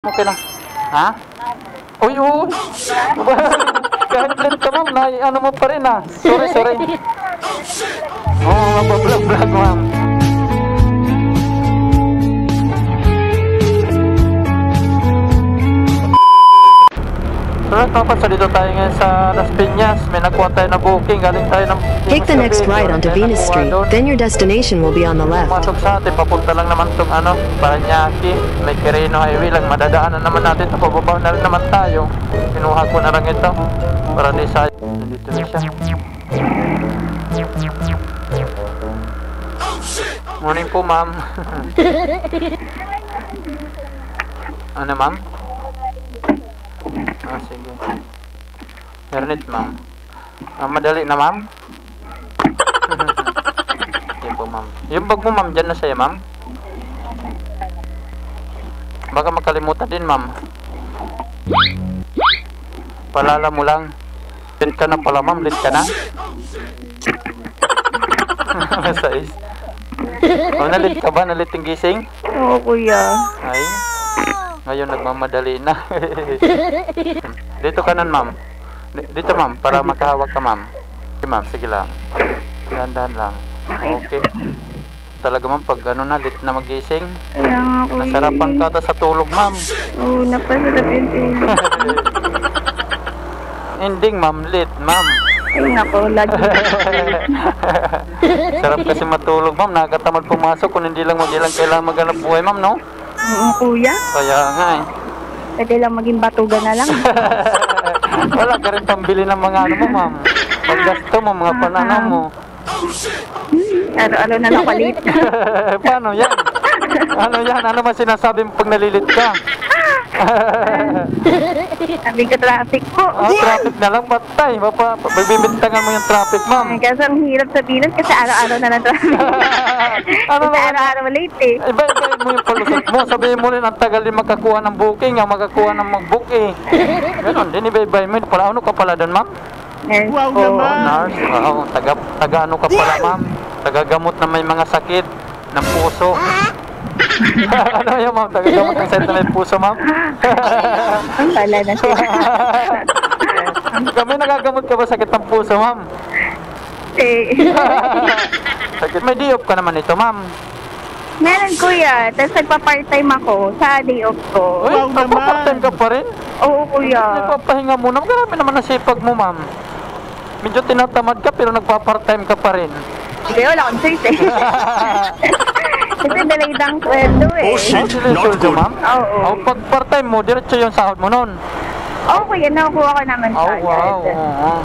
Okay lang. Ha? Uy, uy! Kahit late ka, ma'am, ano mo pa rin, ha? Sorry. Oo, magbablog, ma'am. So, tapos dito tayo ngayon sa Las Piñas. May nakuha tayo na booking. Galing tayo ng... Take the next right onto Venus Street, then your destination will be on the left. Pumasok sa atin, papunta lang naman itong Parañaque. May Quirino Highway lang. Madadaanan naman natin ito. Pababaw na rin naman tayo. Kinuha ko na lang ito. Para di sa... Nandito na siya. Morning po, ma'am. Ano, ma'am? Sige. Hernet, ma'am. Madali na, ma'am? Yan po, ma'am. Yung bag mo, ma'am, dyan na siya, ma'am. Baka makalimutan din, ma'am. Palala mo lang. Late ka na pala, ma'am. Late ka na? Masais. Nalit ka ba? Nalit yung gising? Oo, kuya. Ay. Ngayon nagmamadali na. Dito kanan, ma'am. Dito, ma'am, para makahawak ka, ma'am. Okay, ma'am, sige lang. Dahan-dahan lang. Okay. Talaga, ma'am, pag late na magising. Kaya nga, kuya. Nasarapan ka ta sa tulog, ma'am. Oo, napasarap yung tulog. Ending, ma'am, late, ma'am. Ay, nako, lagi. Sarap kasi matulog, ma'am. Nakakatamad pumasok kung hindi lang kailangan maghanap buhay, ma'am, no? Oo, kuya. Kaya nga, eh. Pwede lang maging batugan na lang. Wala ka rin pambili ng mga mo, ma'am. Paggasto mo, mga pananaw mo. Ano na lang palit. Paano yan? Ano yan? Ano man sinasabi mo pag nalilit ka? Sabi ko traffic po. Traffic na lang, patay. Magbibintangan mo yung traffic, ma'am. Kasi ang hirap sabihin kasi araw-araw na lang traffic. Kasi araw-araw late eh. Iba-ibahin mo yung palusot mo. Sabihin mo rin, ang tagal din makakuha ng booking, makakuha ng mag-book eh. Ganon din, iba-ibahin mo. Ano ka pala doon, ma'am? Yes, wow, po. Nurse. Wow, taga ano ka pala, ma'am? Tagagamot na may mga sakit ng puso. Ano yun, ma'am? Tagagamot ng sakit na may puso, ma'am? Ang pala na siya. Kami nagagamot ka ba sakit ng puso, ma'am? Sakit. May day off ka naman ito, ma'am. Meron, kuya. Tapos nagpa-part-time ako sa day off ko. Uy, nagpa-part-time ka pa rin? Oo, kuya. Nagpapahinga muna. Marami naman ang sipag mo, ma'am. Medyo tinatamad ka pero nagpa-part-time ka pa rin. Hindi, wala akong choice eh. Kasi delayed ang sweldo eh. Oh, shit. Not good. Ma'am? Oo. Pag part-time mo, diretso yung sahod mo nun. Oo, kuya. Nakukuha ko naman Oh, sa wow.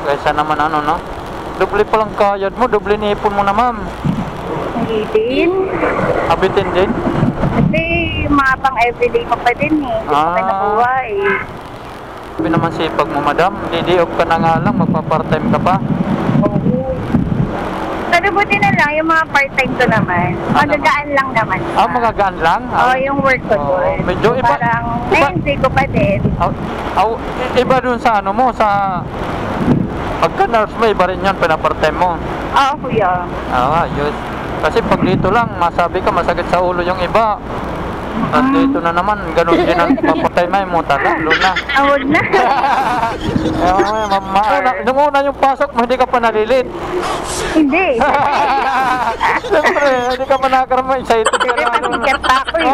Kaysa naman no? Doble pa lang kayad mo, doble nipon mo na, ma'am. Nagitin. Abitin din? Kasi mga pang everyday ko pa din eh. Hindi ko pa nakuha eh. Sabi naman sipag mo, madam. Day off ka na nga lang, magpa-part-time ka pa. Oo. Pero buti na lang, yung mga part-time ko naman, magagaan lang naman. Magagaan lang? Oo, yung work ko doon. Medyo iba. Parang, enjoy ko pa din. Iba dun sa ano mo, sa... Pagka-nurse mo, iba rin yan, pinapart-time mo. Oo, kuya. Yun. Kasi pag dito lang, masabi ka, masakit sa ulo yung iba. At dito na naman, ganun din ang papatay mo, lalo na. Awag na. Nung una yung pasok mo, hindi ka pa nalilit. Hindi. Siyempre, hindi ka pa nakakarama, excited ka Kasi lang. pasikat pa ako eh.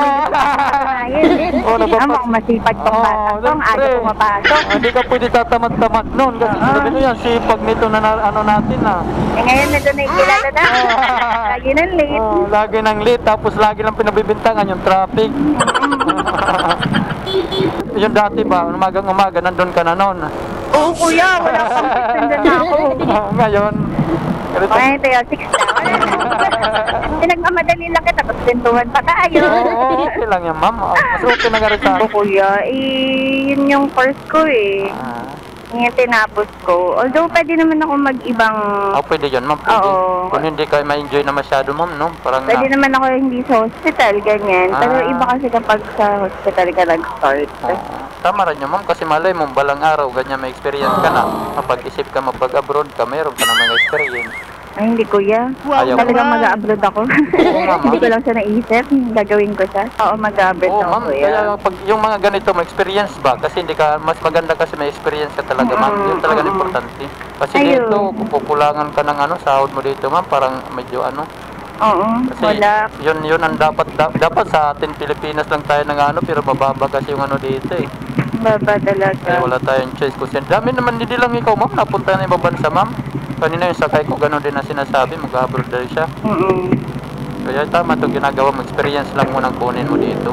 Ang masipag pang bata ko, ang aga pumapasok. Hindi ka pwede tatamad-tamad nun. Kasi sabi nyo yan, sipag nito na ano natin ah. Ngayon na doon ay kilala na. Lagi nang late. Lagi nang late, tapos lagi lang pinabibintangan yung traffic. Yung dati ba, umagang-umaga, nandun ka na nun. Oo, kuya, wala pang 6 nandun na ako. Ngayon, Ay, tayo, 6 na. Pinagmamadali lang kita, tapos pintuhan pa tayo. Okay lang yan, ma'am. Mas okay na ka rin sa akin. Kuya, yun yung course ko eh. Yung tinapos ko. Although, pwede naman ako mag-ibang... Pwede yun, ma'am. Pwede. Oo. Kung hindi kayo ma-enjoy na masyado, ma'am, no? Parang Pwede naman ako hindi sa hospital, ganyan. Pero iba kasi kapag sa hospital ka nag-start. Tama rin yun, ma'am. Kasi malay mo, balang araw, ganyan may experience ka na. Kapag isip ka mapag-abroad ka, mayroon ka na mga experience. Ay, hindi kuya. Ayaw mo? Talagang mag-abroad ako. Oo nga, ma'am. Hindi ko lang siya naisip. Gagawin ko siya. Oo, mag-abroad Oo, ako ma'am. kuya. Kaya pag yung mga ganito, may experience ba? Kasi hindi ka, mas maganda kasi may experience ka talaga, ma'am. Yun talaga importante. Kasi Ayun. dito, kukulangan ka ng sahod mo dito, ma'am. Parang medyo Oo, Kasi wala. yun ang dapat sa atin Pilipinas lang tayo ng pero mababa kasi yung dito eh. Baba Kaya talaga. wala tayong choice. Kasi dami naman, hindi lang ikaw, ma'am. Napunta na ibang bansa, ma'am. Kanina yung sakay ko, gano'n din ang sinasabi. Mag-abroad daw siya. Kaya tama ito ginagawa mo. Experience lang mo nang kunin mo dito.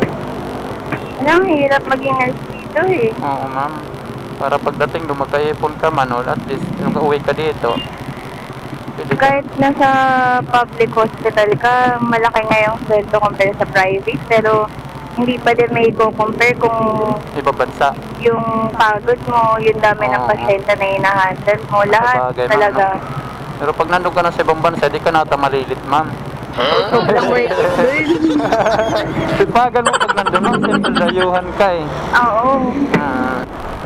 Ang hirap maging nurse dito eh. Oo, ma'am. Para pagdating lumagay-ipon ka man, at least yung uwi ka dito. Pwede ka. Kahit nasa public hospital ka, malaki nga yung sweldo compare sa private. Pero hindi pa din may compare kung Iba bansa. yung pagod mo, yung dami ng Oo. pasyente na hinahandle mo. Lahat Sabagay, ma'am, talaga. Pero pag nandun ka na sa ibang bansa, di ka nata malilit, ma'am. Sobrang worth it dun. Ipagal mo pag nandun, no? Siyempre, layuhan ka eh. Oo.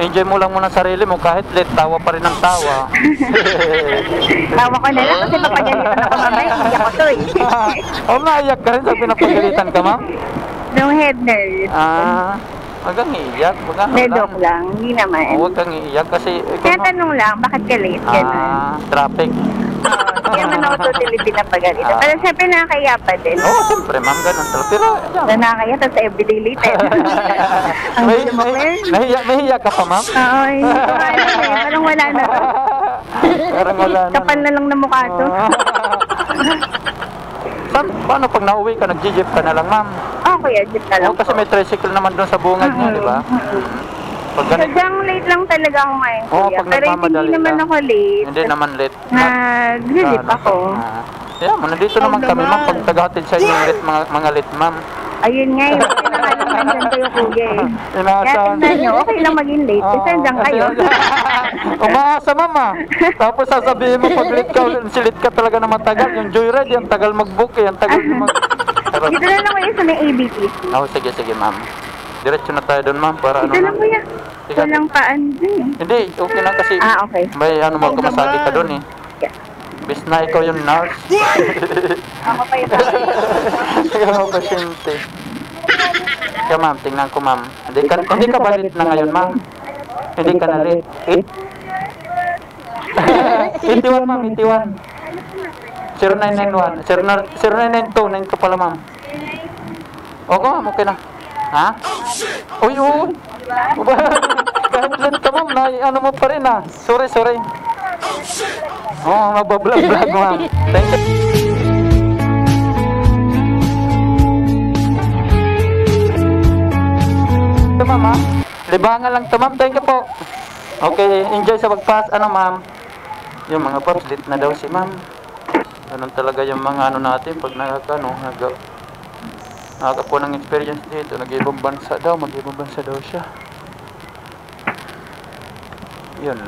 Enjoy mo lang muna sarili mo, kahit late, tawa pa rin ang tawa. Tawa ko na lang kasi mapagalitan ako mamaya. Hindi ako to eh. Naiyak ka rin sa pinapagalitan ka, ma'am? Nung head nurse. Wag kang iiyak, wag kang Medok lang. Hindi naman. Huwag kang iiyak kasi Kaya tanong lang, bakit ka late? Ganun. traffic. Hindi naman ako totally pinapagalitan. Pero syempre nakakaya pa din. Oo, siyempre, ma'am, ganun talaga. Pero, yan. Nakakaya tapos everyday late eh. Ang gusto mo, Claire? Nahiya ka pa, ma'am? Oo, hindi ko alam eh. Parang wala na to. Parang wala na. Kapal na lang na mukha to. Paano pag nauwi ka, nag-jeep ka na lang, ma'am? Kuya, jeep na lang Oo, kasi may tricycle naman doon sa bungad niya, di ba? Pag ganito, Sadyang late lang talaga ako ngayon, Oo, kuya. pag Pero nagmamadali hindi naman ka. ako late. hindi naman late. Nag-relief ako. Yeah, nandito naman kami, ma'am. Pag tagahatid sa inyo late, mga late, ma'am. Ayun nga, yung pinangalang nandyan kayo, kuya eh. Kaya Inaasahan. tignan nyo, okay lang maging late. Kasi nandyan kayo. Umaasa, ma'am, Tapos sasabihin mo, pag late ka, silit ka talaga na matagal. Yung joyride, yung tagal mag-book, ang tagal mag... Dito na lang kayo sa may ABTC. Sige, ma'am. Diretso na tayo doon, ma'am, para Dito lang, kuya. Sige. Walang paan dun eh. Hindi, okay lang kasi Okay. may magkamasali ka doon eh. Yeah. Bis na ikaw yung nurse. Ako pa yun. Ikaw ang pasyente. Kaya ma'am, tingnan ko, ma'am. Hindi ka ba late na ngayon, ma'am? Hindi ka na late. 81, ma'am, 81. 0991. 0992, 92 pala, ma'am. Oo, ma'am, okay na. Ha? Uy. Kahit late ka, ma'am, ano mo pa rin, Sorry. Mabablog, ma'am. Thank you. Ito, ma'am, libangan lang to, ma'am. Thank you po. Okay, enjoy sa pagpas. Ma'am? Yung mga paps, late na daw si ma'am. Ganun talaga yung mga natin pag nakakakuha ng experience dito. Mag-ibang bansa daw siya. Yun.